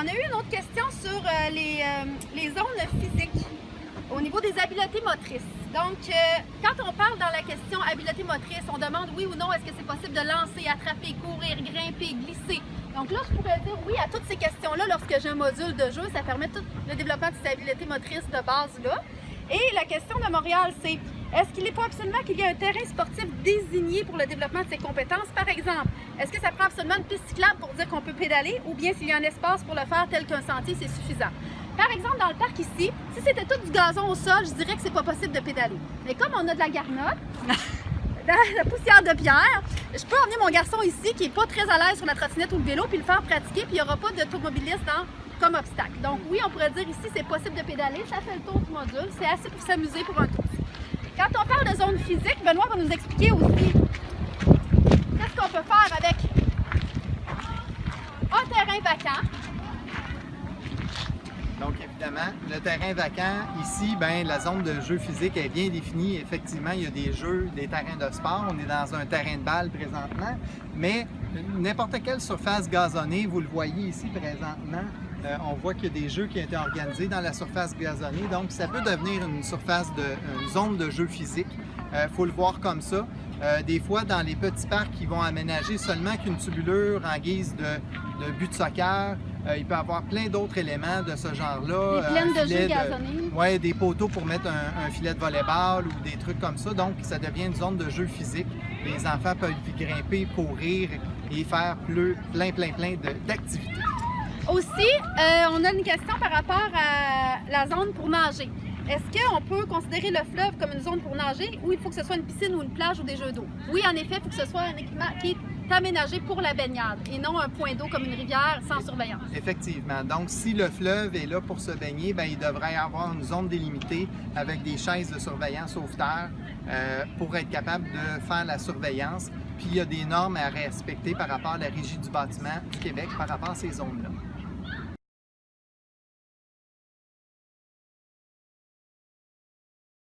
On a eu une autre question sur les zones physiques au niveau des habiletés motrices. Donc, quand on parle dans la question habileté motrice, on demande oui ou non, est-ce que c'est possible de lancer, attraper, courir, grimper, glisser. Donc là, je pourrais dire oui à toutes ces questions-là lorsque j'ai un module de jeu. Ça permet tout le développement de ces habiletés motrices de base-là. Et la question de Montréal, c'est est-ce qu'il faut absolument qu'il y ait un terrain sportif désigné pour le développement de ces compétences? Par exemple, est-ce que ça prend absolument une piste cyclable pour dire qu'on peut pédaler ou bien s'il y a un espace pour le faire tel qu'un sentier, c'est suffisant? Par exemple, dans le parc ici, si c'était tout du gazon au sol, je dirais que c'est pas possible de pédaler. Mais comme on a de la garnotte, de la poussière de pierre, je peux emmener mon garçon ici qui n'est pas très à l'aise sur la trottinette ou le vélo puis le faire pratiquer puis il n'y aura pas d'automobiliste comme obstacle. Donc oui, on pourrait dire ici c'est possible de pédaler, ça fait le tour du module, c'est assez pour s'amuser pour un tour. Quand on parle de zone physique, Benoît va nous expliquer aussi qu'est-ce qu'on peut faire avec un terrain vacant. Donc, évidemment, le terrain vacant, ici, la zone de jeu physique est bien définie. Effectivement, il y a des jeux, des terrains de sport. On est dans un terrain de balle présentement, mais n'importe quelle surface gazonnée, vous le voyez ici présentement, on voit qu'il y a des jeux qui ont été organisés dans la surface gazonnée. Donc, ça peut devenir une zone de jeu physique. Il faut le voir comme ça. Des fois, dans les petits parcs, ils vont aménager seulement qu'une tubulure en guise de but de soccer. Il peut y avoir plein d'autres éléments de ce genre-là. Des plaines de jeux gazonnés. Oui, des poteaux pour mettre un filet de volleyball ou des trucs comme ça. Donc, ça devient une zone de jeu physique. Les enfants peuvent y grimper, courir et faire plein d'activités. Aussi, on a une question par rapport à la zone pour nager. Est-ce qu'on peut considérer le fleuve comme une zone pour nager ou il faut que ce soit une piscine ou une plage ou des jeux d'eau? Oui, en effet, il faut que ce soit un équipement qui est aménagé pour la baignade et non un point d'eau comme une rivière sans surveillance. Effectivement. Donc, si le fleuve est là pour se baigner, il devrait y avoir une zone délimitée avec des chaises de surveillance sauveteur pour être capable de faire la surveillance. Puis, il y a des normes à respecter par rapport à la Régie du bâtiment du Québec par rapport à ces zones-là.